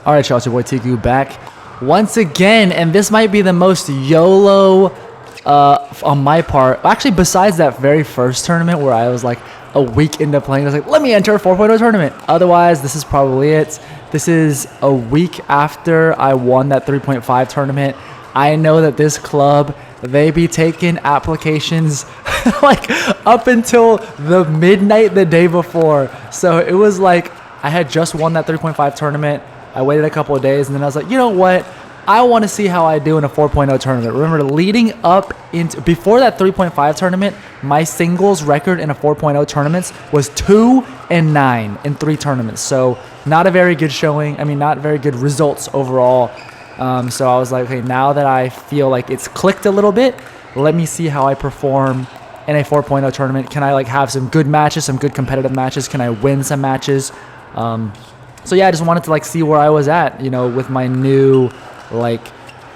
All right, y'all, it's your boy Tiku back once again, and this might be the most YOLO on my part. Actually, besides that very first tournament where I was like a week into playing, I was like, let me enter a 4.0 tournament. Otherwise, this is probably it. This is a week after I won that 3.5 tournament. I know that this club, they be taking applications like up until the midnight the day before. So it was like I had just won that 3.5 tournament. I waited a couple of days, and then I was like, you know what? I want to see how I do in a 4.0 tournament. Remember, leading up into before that 3.5 tournament, my singles record in a 4.0 tournaments was 2-9 in 3 tournaments. So not a very good showing. I mean, not very good results overall. So I was like, okay, now that I feel like it's clicked a little bit, let me see how I perform in a 4.0 tournament. Can I like have some good matches, some good competitive matches? Can I win some matches? So yeah, I just wanted to like see where I was at, you know, with my new like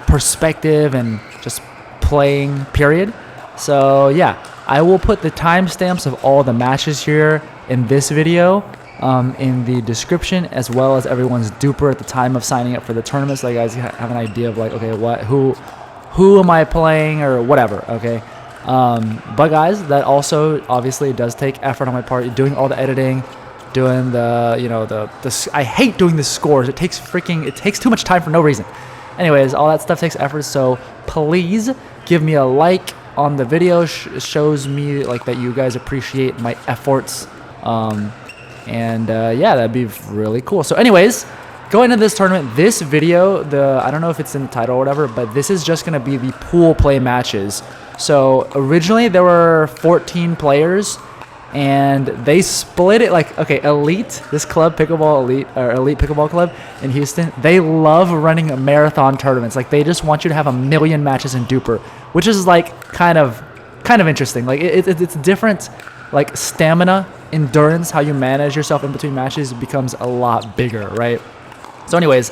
perspective and just playing period. So yeah, I will put the timestamps of all the matches here in this video in the description, as well as everyone's duper at the time of signing up for the tournament, so you guys have an idea of like, okay, who am I playing or whatever. Okay. But guys, that also obviously does take effort on my part, doing all the editing, doing the, you know, the I hate doing the scores. It takes too much time for no reason. Anyways, all that stuff takes effort, so please give me a like on the video. Shows me like that you guys appreciate my efforts. Yeah, that'd be really cool. So anyways, going into this tournament, this video, I don't know if it's in the title or whatever, but this is just going to be the pool play matches. So originally there were 14 players, and they split it like, okay, Elite, this club, Pickleball Elite, or Elite Pickleball Club in Houston, they love running marathon tournaments. Like, they just want you to have 1 million matches in Duper, which is like kind of interesting. Like, it's different, like stamina, endurance, how you manage yourself in between matches becomes a lot bigger, right? So anyways,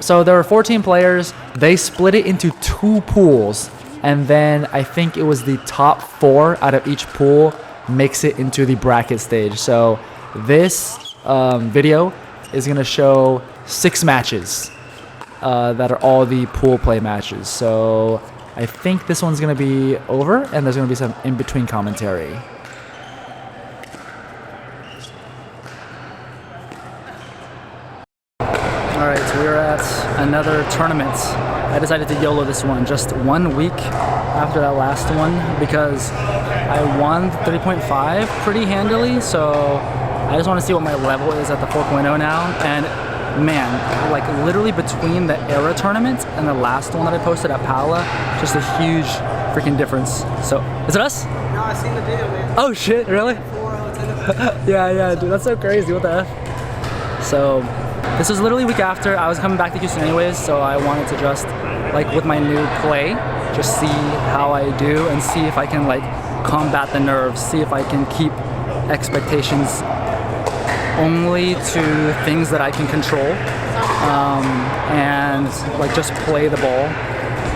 so there were 14 players. They split it into 2 pools, and then I think it was the top 4 out of each pool makes it into the bracket stage. So this video is going to show 6 matches that are all the pool play matches. So I think this one's going to be over, and there's going to be some in-between commentary. Alright, so we're at another tournament. I decided to YOLO this one just 1 week after that last one because I won 3.5 pretty handily, so I just want to see what my level is at the 4.0 now. And man, like literally between the Era tournament and the last one that I posted at Paola, just a huge freaking difference. So, is it us? No, I seen the video, man. Oh shit, really? 4-0, yeah, dude, that's so crazy. What the F? So, this was literally a week after. I was coming back to Houston anyways, so I wanted to just, like with my new play, just see how I do and see if I can like combat the nerves, see if I can keep expectations only to things that I can control, and like just play the ball.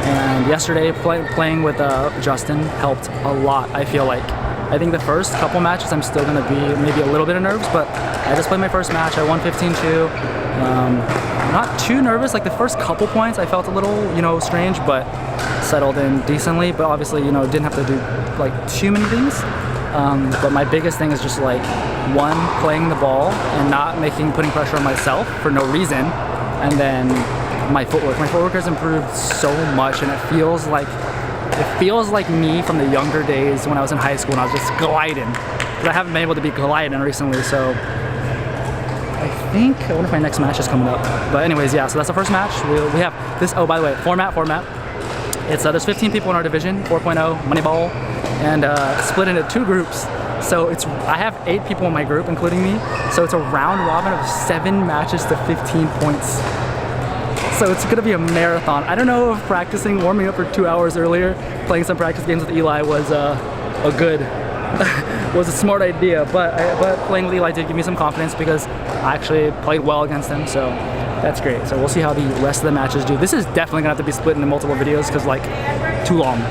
And yesterday playing with Justin helped a lot, I feel like. I think the first couple matches I'm still going to be maybe a little bit of nerves, but I just played my first match. I won 15-2. Not too nervous. Like the first couple points I felt a little, you know, strange, but settled in decently. But obviously, you know, didn't have to do like too many things. But my biggest thing is just like, one, playing the ball and not putting pressure on myself for no reason. And then my footwork. My footwork has improved so much, and it feels like me from the younger days when I was in high school and I was just gliding. Because I haven't been able to be gliding recently, so I wonder if my next match is coming up. But anyways, yeah, so that's the first match. We have this, oh, by the way, format. It's, there's 15 people in our division, 4.0 Moneyball, and split into 2 groups. So I have 8 people in my group, including me. So it's a round robin of 7 matches to 15 points. So it's gonna be a marathon. I don't know if warming up for 2 hours earlier, playing some practice games with Eli was was a smart idea, but playing with Eli did give me some confidence because I actually played well against him, so that's great. So we'll see how the rest of the matches do. This is definitely gonna have to be split into multiple videos because like too long.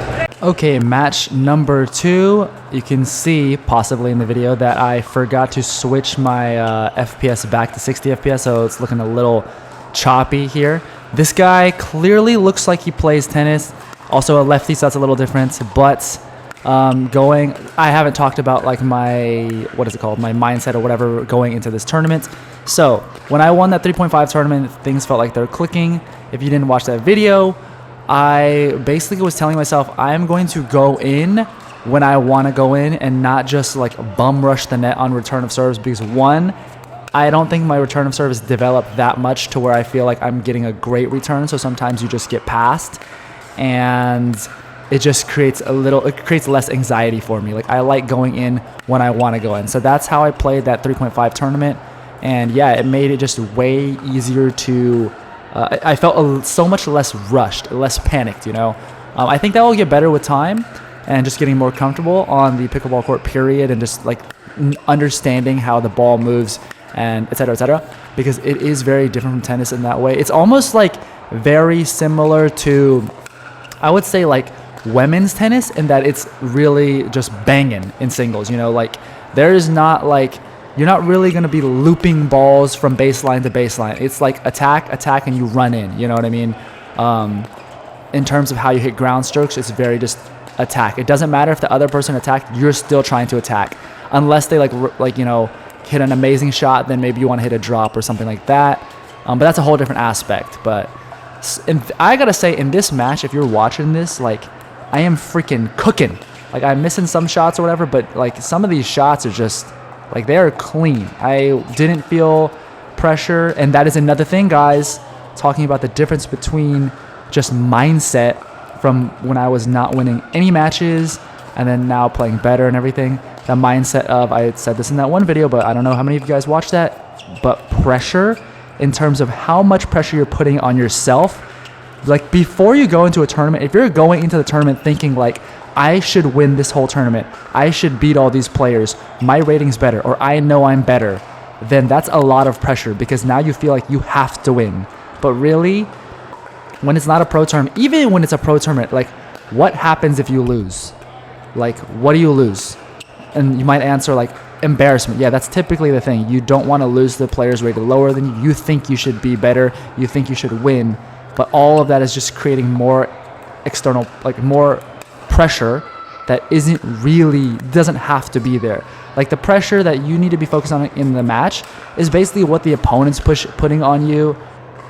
Okay, match number 2. You can see possibly in the video that I forgot to switch my FPS back to 60 FPS, so it's looking a little choppy here. This guy clearly looks like he plays tennis. Also a lefty, so that's a little different. But I haven't talked about like my mindset or whatever going into this tournament. So when I won that 3.5 tournament, things felt like they're clicking. If you didn't watch that video, I basically was telling myself I'm going to go in when I want to go in and not just like bum rush the net on return of serves, because one, I don't think my return of service developed that much to where I feel like I'm getting a great return. So sometimes you just get passed, and it just creates less anxiety for me. Like I like going in when I want to go in. So that's how I played that 3.5 tournament. And yeah, it made it just way easier to, I felt so much less rushed, less panicked, you know. I think that will get better with time and just getting more comfortable on the pickleball court period, and just like understanding how the ball moves and et cetera, because it is very different from tennis in that way. It's almost like very similar to, I would say, like women's tennis, in that it's really just banging in singles, you know, like there is not like, you're not really going to be looping balls from baseline to baseline. It's like attack, and you run in, you know what I mean? In terms of how you hit ground strokes, it's very just attack. It doesn't matter if the other person attacked, you're still trying to attack. Unless they like you know, hit an amazing shot, then maybe you want to hit a drop or something like that. But that's a whole different aspect. But I got to say, in this match, if you're watching this, like, I am freaking cooking. Like, I'm missing some shots or whatever, but like some of these shots are just, like, they are clean. I didn't feel pressure. And that is another thing, guys, talking about the difference between just mindset from when I was not winning any matches and then now playing better and everything. The mindset of, I had said this in that one video, but I don't know how many of you guys watched that, but pressure in terms of how much pressure you're putting on yourself. Like, before you go into a tournament, if you're going into the tournament thinking like, I should win this whole tournament, I should beat all these players, my rating's better, or I know I'm better, then that's a lot of pressure, because now you feel like you have to win. But really, when it's not a pro tournament, even when it's a pro tournament, like, what happens if you lose? Like, what do you lose? And you might answer like, embarrassment. Yeah, that's typically the thing. You don't want to lose to the players rated lower than you. You think you should be better. You think you should win. But all of that is just creating more external, like more pressure that doesn't have to be there. Like, the pressure that you need to be focused on in the match is basically what the opponent's putting on you,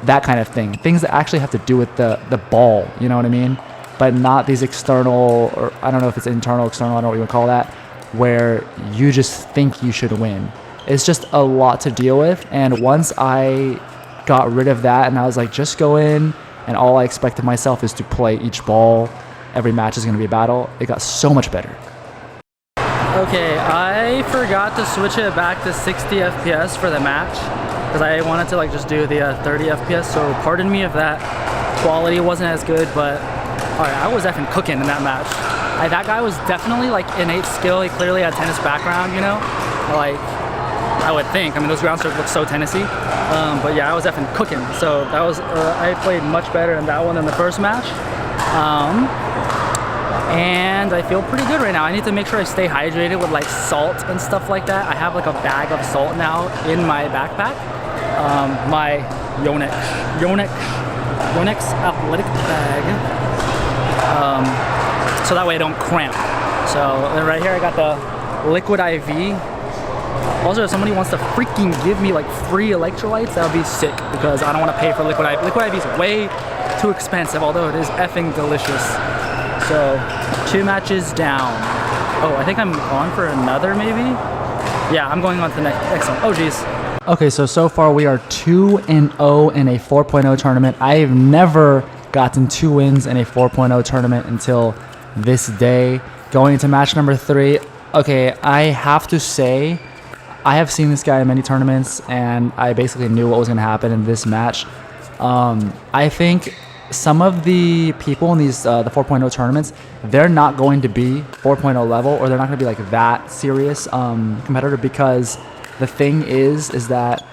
that kind of thing. Things that actually have to do with the ball, you know what I mean? But not these external, or I don't know if it's internal, external, I don't know what you would call that, where you just think you should win. It's just a lot to deal with. And once I got rid of that and I was like, just go in, and all I expected myself is to play each ball, every match is going to be a battle, it got so much better. Okay, I forgot to switch it back to 60 FPS for the match, because I wanted to like just do the 30 FPS, so pardon me if that quality wasn't as good, but alright, I was effing cooking in that match. That guy was definitely like innate skill. He clearly had tennis background, you know, like I would think. I mean, those ground strokes look so tennisy. But yeah, I was effing cooking. So that was I played much better in that one than the first match. And I feel pretty good right now. I need to make sure I stay hydrated with like salt and stuff like that. I have like a bag of salt now in my backpack. My Yonex athletic bag. So that way I don't cramp. So right here I got the liquid IV. Also, if somebody wants to freaking give me like free electrolytes, that would be sick, because I don't want to pay for liquid IV. Liquid IV is way too expensive, although it is effing delicious. So 2 matches down. Oh, I think I'm on for another maybe? Yeah, I'm going on to the next one. Oh geez. Okay, so far we are 2-0 in a 4.0 tournament. I've never gotten 2 wins in a 4.0 tournament until this day. Going into match number 3. Okay, I have to say, I have seen this guy in many tournaments, and I basically knew what was going to happen in this match. I think some of the people in these the 4.0 tournaments, they're not going to be 4.0 level, or they're not going to be like that serious competitor, because the thing is that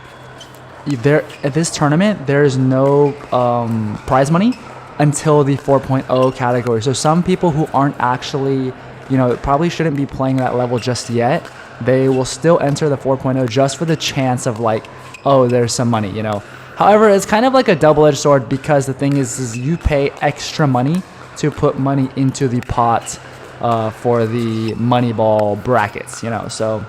there at this tournament there is no prize money until the 4.0 category. So some people who aren't actually, you know, probably shouldn't be playing that level just yet, they will still enter the 4.0 just for the chance of like, oh, there's some money, you know. However, it's kind of like a double-edged sword because the thing is you pay extra money to put money into the pot for the Moneyball brackets, you know. So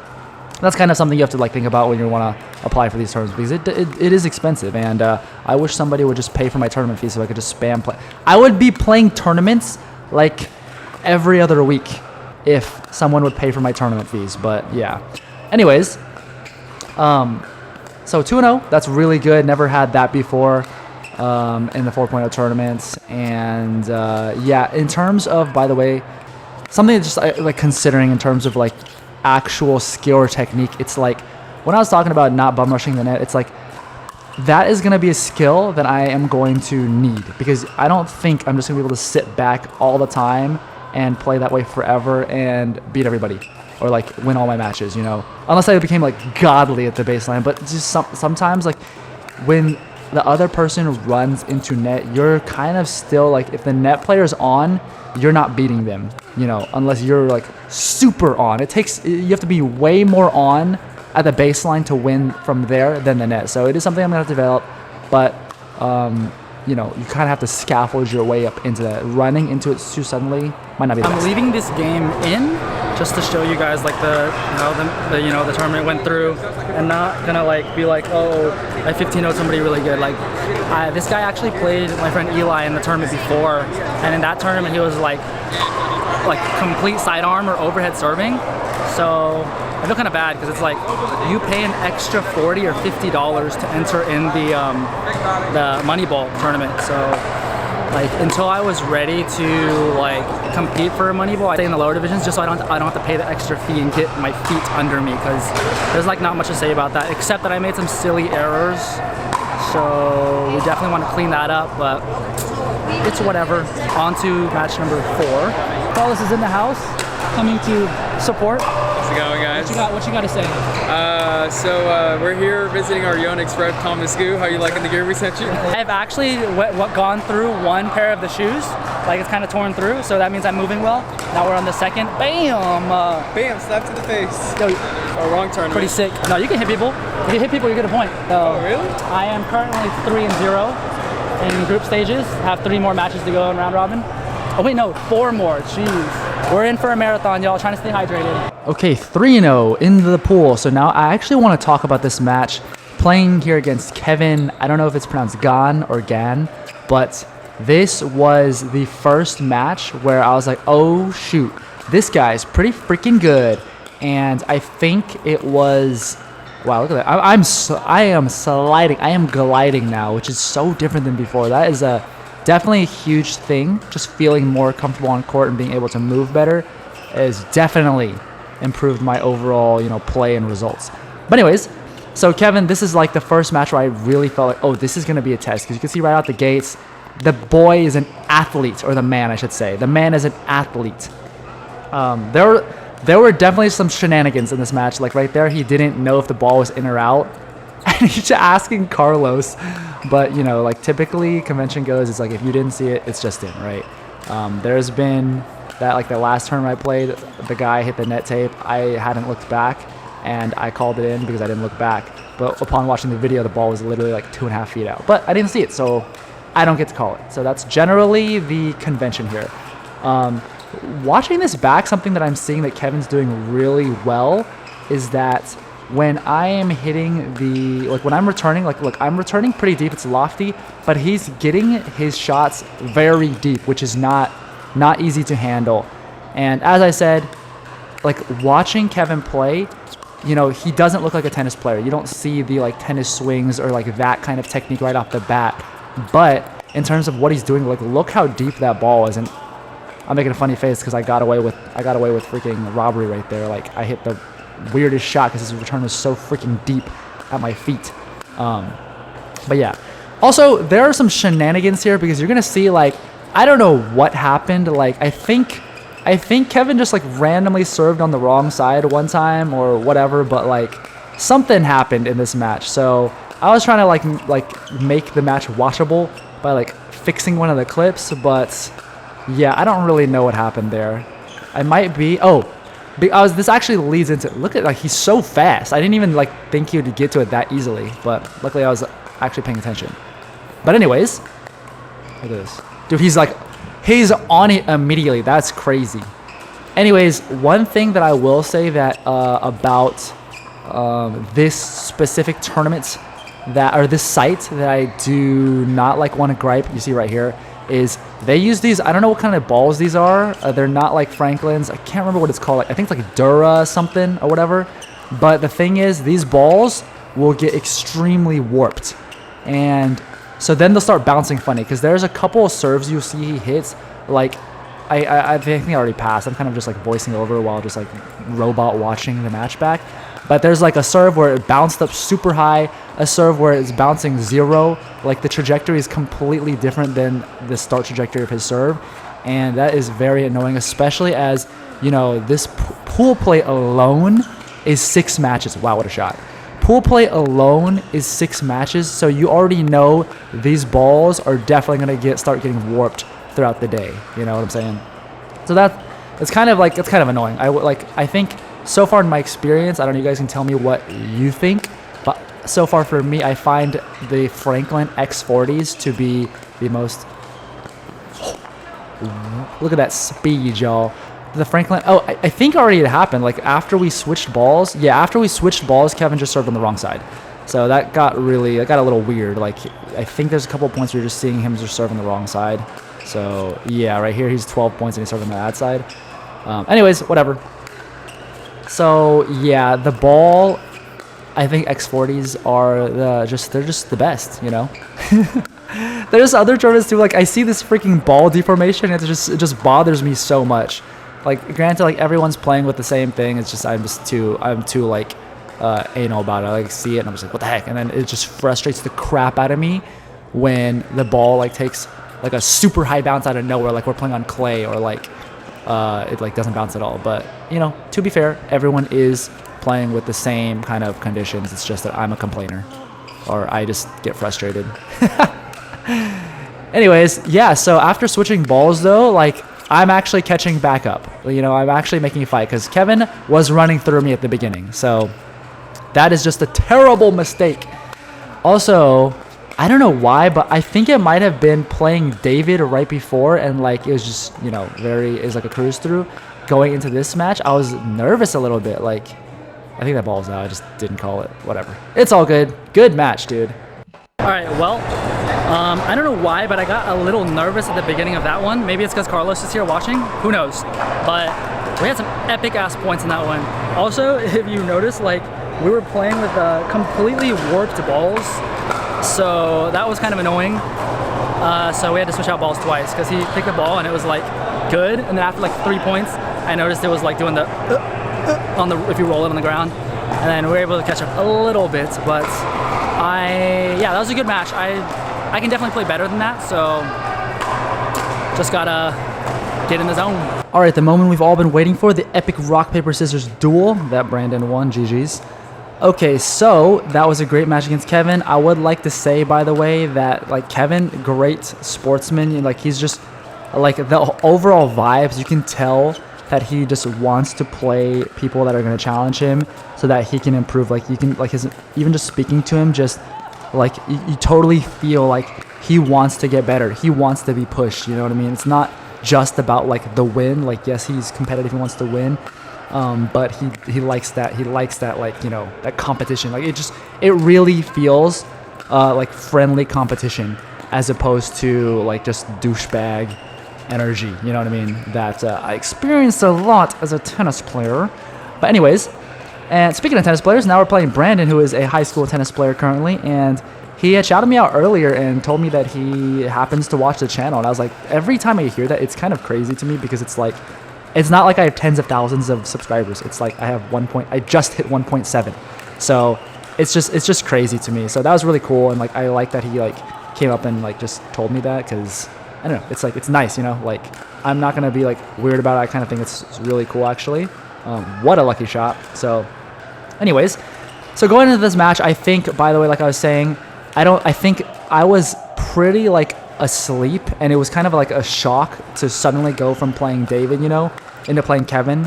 that's kind of something you have to like think about when you want to apply for these tournaments, because it is expensive, and I wish somebody would just pay for my tournament fees so I could just spam play. I would be playing tournaments like every other week if someone would pay for my tournament fees, but yeah. Anyways, so 2-0, that's really good. Never had that before in the 4.0 tournaments. And yeah, in terms of, by the way, something just like considering in terms of like actual skill or technique, it's like when I was talking about not bum rushing the net, it's like that is going to be a skill that I am going to need, because I don't think I'm just going to be able to sit back all the time and play that way forever and beat everybody or like win all my matches, you know, unless I became like godly at the baseline. But just sometimes like when the other person runs into net, you're kind of still like, if the net player's on, you're not beating them, you know, unless you're like super on. You have to be way more on at the baseline to win from there than the net. So it is something I'm gonna have to develop, but you know, you kind of have to scaffold your way up into that. Running into it too suddenly might not be the best. I'm leaving this game in just to show you guys like the tournament went through, and not gonna like be like, oh, I 15-0'd somebody really good. Like this guy actually played my friend Eli in the tournament before, and in that tournament he was like complete sidearm or overhead serving. So I feel kind of bad because it's like you pay an extra $40 or $50 to enter in the Moneyball tournament. So like until I was ready to like compete for a Moneyball, I stay in the lower divisions just so I don't have to pay the extra fee and get my feet under me, because there's like not much to say about that except that I made some silly errors. So we definitely want to clean that up, but it's whatever. On to match number 4. Carlos is in the house, coming to support. How's it going, guys? What you got to say? So we're here visiting our Yonex Fred Thomas Goo. How you liking the gear we sent you? I've actually gone through one pair of the shoes. Like it's kind of torn through, so that means I'm moving well. Now we're on the second. Bam! Bam! Slap to the face. Yo, Oh, wrong turn. pretty sick. No, you can hit people. If you hit people, you get a point. So, Oh, really? I am currently 3-0 in group stages. Have 3 more matches to go in round robin. Oh wait, no, 4 more. Jeez. We're in for a marathon, y'all. Trying to stay hydrated. Okay, 3-0 in the pool. So now I actually want to talk about this match. Playing here against Kevin. I don't know if it's pronounced Gan or Gan, but this was the first match where I was like, oh shoot, this guy's pretty freaking good. And I think it was, wow, look at that. I am sliding. I am gliding now, which is so different than before. That is definitely a huge thing. Just feeling more comfortable on court and being able to move better has definitely improved my overall, you know, play and results. But anyways, so Kevin, this is like the first match where I really felt like, oh, this is going to be a test. Because you can see right out the gates, the boy is an athlete, or the man, I should say. The man is an athlete. There were definitely some shenanigans in this match. Like right there, he didn't know if the ball was in or out. And he's asking Carlos. But, you know, like typically convention goes, it's like if you didn't see it, it's just in, right? There's been that, like the last tournament I played, the guy hit the net tape. I hadn't looked back, and I called it in because I didn't look back. But upon watching the video, the ball was literally like 2.5 feet out. But I didn't see it, so I don't get to call it. So that's generally the convention here. Watching this back, something that I'm seeing that Kevin's doing really well is that when I am hitting when I'm returning, like look, I'm returning pretty deep, it's lofty, but he's getting his shots very deep, which is not easy to handle. And as I said, like watching Kevin play, you know, he doesn't look like a tennis player. You don't see the like tennis swings or like that kind of technique right off the bat. But in terms of what he's doing, like look how deep that ball is. And I'm making a funny face because I got away with freaking robbery right there. Like I hit the weirdest shot because his return was so freaking deep at my feet. But yeah. Also, there are some shenanigans here because you're gonna see like I don't know what happened. Like I think Kevin just like randomly served on the wrong side one time or whatever. But like something happened in this match. So I was trying to like make the match watchable by like fixing one of the clips, but yeah, I don't really know what happened there. I might be, this actually leads into, look at, like, he's so fast. I didn't even, like, think he would get to it that easily, but luckily I was actually paying attention. But anyways, look at this. Dude, he's on it immediately. That's crazy. Anyways, one thing that I will say that about this specific tournament or this site that I do not want to gripe, you see right here, is they use these, I don't know what kind of balls these are. They're not like Franklin's. I can't remember what it's called. I think it's like Dura something or whatever. But the thing is, these balls will get extremely warped. And so then they'll start bouncing funny, because there's a couple of serves you see he hits, like, I think I already passed. I'm kind of just like voicing over while just like robot watching the match back. But there's like a serve where it bounced up super high, a serve where it's bouncing 0. Like the trajectory is completely different than the start trajectory of his serve. And that is very annoying, especially as, you know, this pool play alone is 6 matches. Wow, what a shot. Pool play alone is 6 matches, so you already know these balls are definitely going to start getting warped throughout the day. You know what I'm saying? So it's kind of annoying. I think so far in my experience, I don't know, you guys can tell me what you think, but so far for me, I find the Franklin X40s to be the most. Look at that speed, y'all. The Franklin, I think already it happened. Like after we switched balls, Kevin just served on the wrong side. So that got a little weird. Like I think there's a couple of points where you're just seeing him just serve on the wrong side. So yeah, right here he's 12 points and he's serving on that side. Anyways, whatever. So yeah, the ball, I think X40s are they're just the best, you know. There's other tournaments too. Like I see this freaking ball deformation, and it just bothers me so much. Like granted, like everyone's playing with the same thing. It's just I'm too like anal about it. I like see it and I'm just like, what the heck? And then it just frustrates the crap out of me when the ball like takes like a super high bounce out of nowhere. Like we're playing on clay, or like it like doesn't bounce at all. But you know, to be fair, everyone is playing with the same kind of conditions. It's just that I'm a complainer, or I just get frustrated. Anyways, yeah. So after switching balls though, like I'm actually catching back up. You know, I'm actually making a fight because Kevin was running through me at the beginning. So that is just a terrible mistake. Also, I don't know why, but I think it might have been playing David right before, and like it was just, you know, it was like a cruise through. Going into this match, I was nervous a little bit. Like, I think that ball's out. I just didn't call it. Whatever. It's all good. Good match, dude. All right, well, I don't know why, but I got a little nervous at the beginning of that one. Maybe it's because Carlos is here watching. Who knows? But we had some epic ass points in that one. Also, if you notice, like we were playing with completely warped balls, so that was kind of annoying. So we had to switch out balls twice because he picked the ball and it was like good, and then after like 3 points, I noticed it was like doing the on the if you roll it on the ground, and then we were able to catch up a little bit. But yeah, that was a good match. I can definitely play better than that, so just gotta get in the zone. All right, the moment we've all been waiting for, the epic rock, paper, scissors duel that Brandon won. GG's. Okay, so that was a great match against Kevin. I would like to say, by the way, that like Kevin, great sportsman. Like he's just like the overall vibes. You can tell that he just wants to play people that are going to challenge him so that he can improve. Like you can like even just speaking to him, just like you totally feel like he wants to get better. He wants to be pushed. You know what I mean? It's not just about like the win. Like yes, he's competitive. He wants to win. But he likes that. He likes that, like, you know, that competition. Like it really feels like friendly competition as opposed to like just douchebag energy. You know what I mean? That I experienced a lot as a tennis player. But anyways, and speaking of tennis players, now we're playing Brandon, who is a high school tennis player currently, and he had shouted me out earlier and told me that he happens to watch the channel. And I was like, every time I hear that, it's kind of crazy to me because it's like, it's not like I have tens of thousands of subscribers. It's like I have I just hit 1.7. So it's just crazy to me. So that was really cool. And like, I like that he like came up and like just told me that, because I don't know, it's like, it's nice, you know, like I'm not going to be like weird about it. I kind of think it's really cool actually. What a lucky shot. So anyways, so going into this match, I think, by the way, like I was saying, I think I was pretty like asleep, and it was kind of like a shock to suddenly go from playing David, you know, into playing Kevin,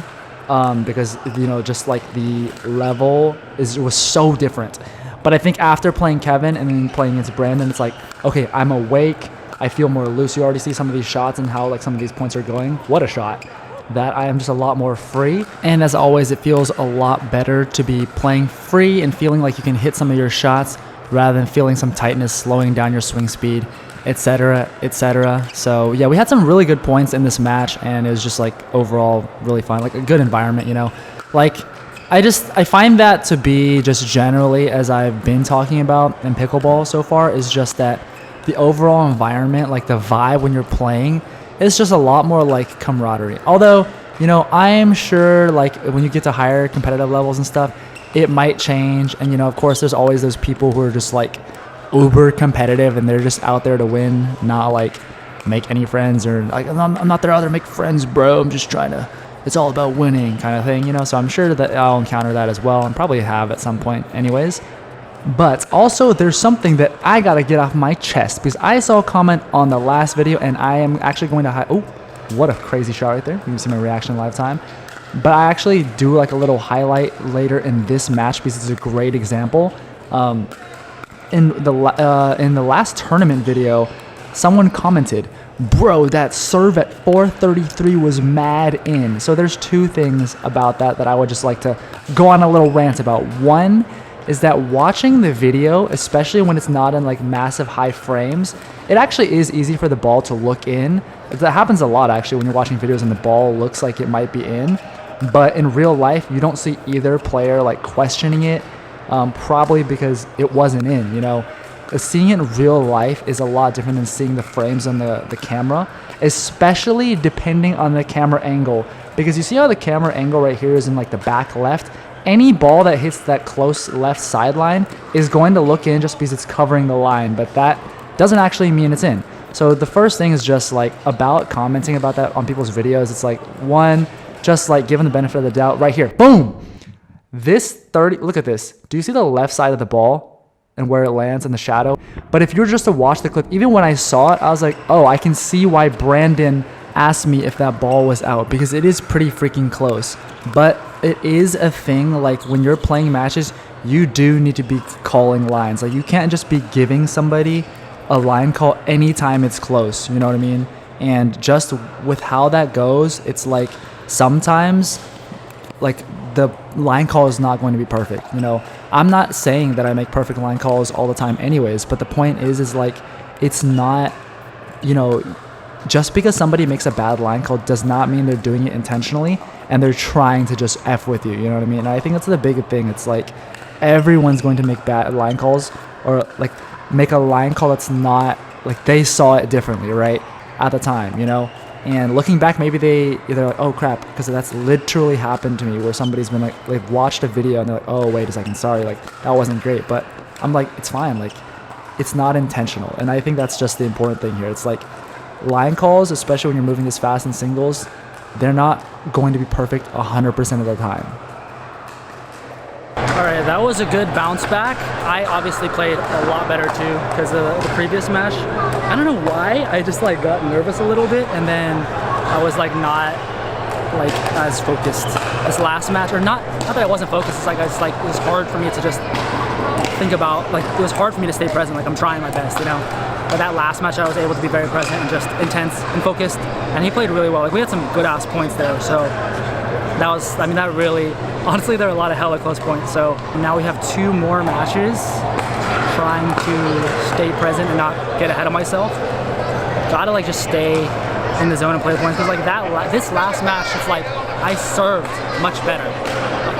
because, you know, just like the level was so different. But I think after playing Kevin and then playing against Brandon, it's like, okay, I'm awake. I feel more loose. You already see some of these shots and how like some of these points are going. What a shot. That I am just a lot more free. And as always, it feels a lot better to be playing free and feeling like you can hit some of your shots rather than feeling some tightness, slowing down your swing speed, etc., etc. So yeah, we had some really good points in this match, and it was just like overall really fun, like a good environment, you know. Like I find that to be just generally, as I've been talking about in pickleball so far, is just that the overall environment, like the vibe when you're playing, is just a lot more like camaraderie. Although, you know, I am sure like when you get to higher competitive levels and stuff, it might change. And, you know, of course, there's always those people who are just like uber competitive and they're just out there to win, not like make any friends or like, I'm not there out there to make friends, bro. I'm just trying to, it's all about winning kind of thing, you know? So I'm sure that I'll encounter that as well, and probably have at some point anyways. But also there's something that I gotta get off my chest, because I saw a comment on the last video and I am actually going to oh, what a crazy shot right there. You can see my reaction in live time. But I actually do like a little highlight later in this match because it's a great example. In the last tournament video, someone commented, bro, that serve at 433 was mad in. So there's two things about that I would just like to go on a little rant about. One is that watching the video, especially when it's not in like massive high frames, it actually is easy for the ball to look in. That happens a lot actually when you're watching videos and the ball looks like it might be in. But in real life, you don't see either player like questioning it, probably because it wasn't in, you know. Seeing it in real life is a lot different than seeing the frames on the camera, especially depending on the camera angle. Because you see how the camera angle right here is in like the back left? Any ball that hits that close left sideline is going to look in just because it's covering the line, but that doesn't actually mean it's in. So the first thing is just like about commenting about that on people's videos. It's like, one, just like given the benefit of the doubt right here. Boom! This 30, look at this. Do you see the left side of the ball and where it lands in the shadow? But if you were just to watch the clip, even when I saw it, I was like, oh, I can see why Brandon asked me if that ball was out, because it is pretty freaking close. But it is a thing, like when you're playing matches, you do need to be calling lines. Like you can't just be giving somebody a line call anytime it's close, you know what I mean? And just with how that goes, it's like sometimes like the line call is not going to be perfect, you know. I'm not saying that I make perfect line calls all the time anyways, but the point is like it's not, you know, just because somebody makes a bad line call does not mean they're doing it intentionally and they're trying to just F with you, you know what I mean? And I think that's the big thing. It's like everyone's going to make bad line calls, or like make a line call that's not like they saw it differently, right, at the time, you know. And looking back, maybe they either like, oh crap, because that's literally happened to me where somebody's been like, they've watched a video and they're like, oh wait a second, sorry, like that wasn't great. But I'm like, it's fine, like it's not intentional. And I think that's just the important thing here. It's like line calls, especially when you're moving this fast in singles, they're not going to be perfect 100% of the time. All right, that was a good bounce back. I obviously played a lot better too because of the previous match. I don't know why, I just like got nervous a little bit, and then I was like not like as focused this last match, or not that I wasn't focused. It's like it was hard for me to just think about, like it was hard for me to stay present. Like I'm trying my best, you know. But that last match, I was able to be very present and just intense and focused, and he played really well. Like we had some good ass points there, so that was, I mean, that really, honestly, there were a lot of hella close points. So now we have 2 more matches, trying to stay present and not get ahead of myself. Gotta like just stay in the zone and play the points, because like this last match, it's like I served much better.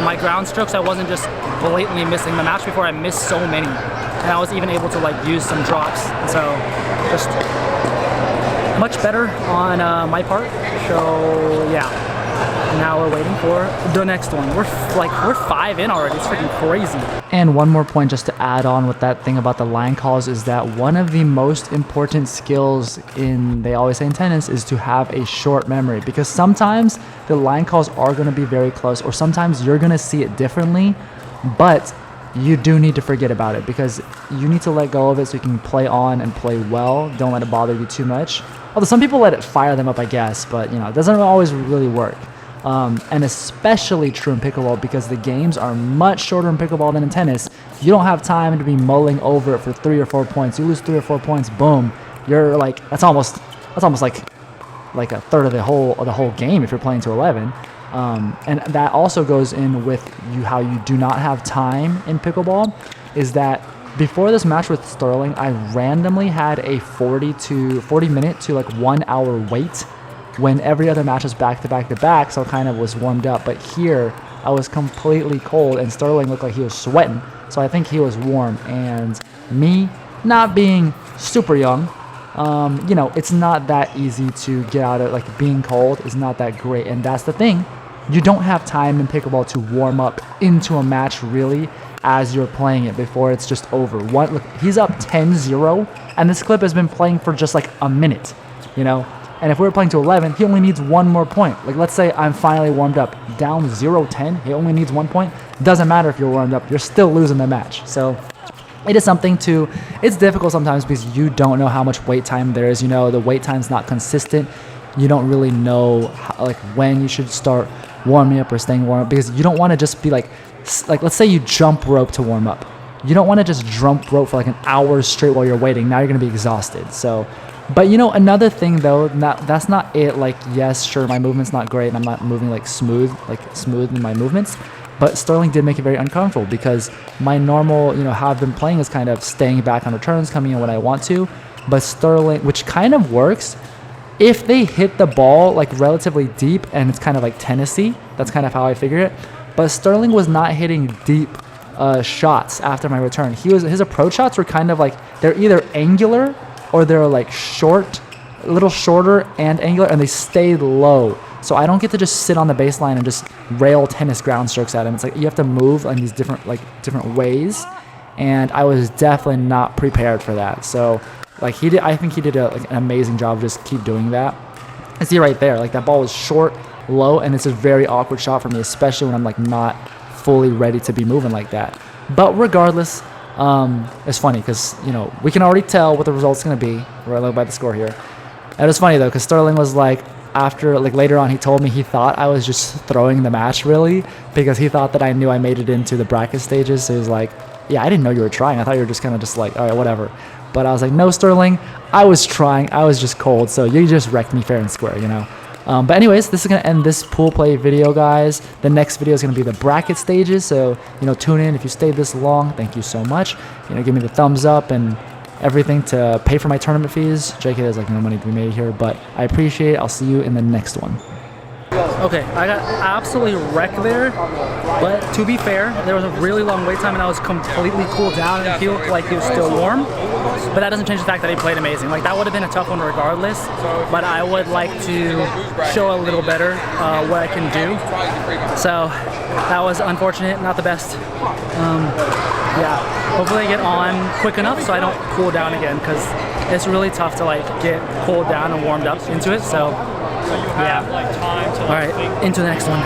My ground strokes, I wasn't just blatantly missing. The match before, I missed so many, and I was even able to like use some drops. So just much better on my part. So yeah. Now we're waiting for the next one. We're 5 in already. It's freaking crazy. And one more point just to add on with that thing about the line calls is that one of the most important skills they always say in tennis, is to have a short memory, because sometimes the line calls are going to be very close, or sometimes you're going to see it differently, but you do need to forget about it, because you need to let go of it so you can play on and play well. Don't let it bother you too much. Although some people let it fire them up, I guess, but you know, it doesn't always really work. And especially true in pickleball because the games are much shorter in pickleball than in tennis. You don't have time to be mulling over it for 3 or 4 points. You lose 3 or 4 points, boom. You're like that's almost like a third of the whole game if you're playing to 11. And that also goes in with how you do not have time in pickleball. Is that before this match with Sterling, I randomly had a 40 minute to like 1 hour wait when every other match was back to back to back, so I kind of was warmed up. But here, I was completely cold, and Sterling looked like he was sweating, so I think he was warm. And me, not being super young, you know, it's not that easy to get out of, like, being cold is not that great, and that's the thing. You don't have time in pickleball to warm up into a match, really, as you're playing it before it's just over. Look, he's up 10-0, and this clip has been playing for just, like, a minute, you know? And if we were playing to 11, he only needs 1 more point. Like, let's say I'm finally warmed up. Down 0-10, he only needs 1 point. Doesn't matter if you're warmed up. You're still losing the match. So it is something to... It's difficult sometimes because you don't know how much wait time there is. You know, the wait time's not consistent. You don't really know, like, when you should start warming up or staying warm up because you don't want to just be like, let's say you jump rope to warm up. You don't want to just jump rope for like an hour straight while you're waiting. Now you're going to be exhausted. So... But, you know, another thing, though, that's not it. Like, yes, sure, my movement's not great, and I'm not moving, like, smooth in my movements. But Sterling did make it very uncomfortable because my normal, you know, how I've been playing is kind of staying back on returns, coming in when I want to. But Sterling, which kind of works, if they hit the ball, like, relatively deep, and it's kind of like tennis-y, that's kind of how I figure it. But Sterling was not hitting deep shots after my return. His approach shots were kind of like, they're either angular or they're like short, a little shorter and angular, and they stayed low. So I don't get to just sit on the baseline and just rail tennis ground strokes at him. It's like you have to move in these different ways, and I was definitely not prepared for that. So like I think he did an amazing job of just keep doing that. I see right there, like that ball was short, low, and it's a very awkward shot for me, especially when I'm like not fully ready to be moving like that. But regardless, it's funny because, you know, we can already tell what the result's going to be right by the score here. And it was funny, though, because Sterling was like, after, like, later on, he told me he thought I was just throwing the match, really, because he thought that I knew I made it into the bracket stages. So he was like, yeah, I didn't know you were trying. I thought you were just kind of just like, all right, whatever. But I was like, no, Sterling, I was trying. I was just cold. So you just wrecked me fair and square, you know. But anyways, this is going to end this pool play video, guys. The next video is going to be the bracket stages. So, you know, tune in. If you stayed this long, thank you so much. You know, give me the thumbs up and everything to pay for my tournament fees. JK, there's like no money to be made here, but I appreciate it. I'll see you in the next one. Okay, I got absolutely wrecked there, but to be fair, there was a really long wait time and I was completely cooled down and he looked like he was still warm, but that doesn't change the fact that he played amazing. Like, that would have been a tough one regardless, but I would like to show a little better what I can do. So that was unfortunate, not the best. Yeah, hopefully I get on quick enough so I don't cool down again, because it's really tough to like get cooled down and warmed up into it. So yeah. All right, into the next one.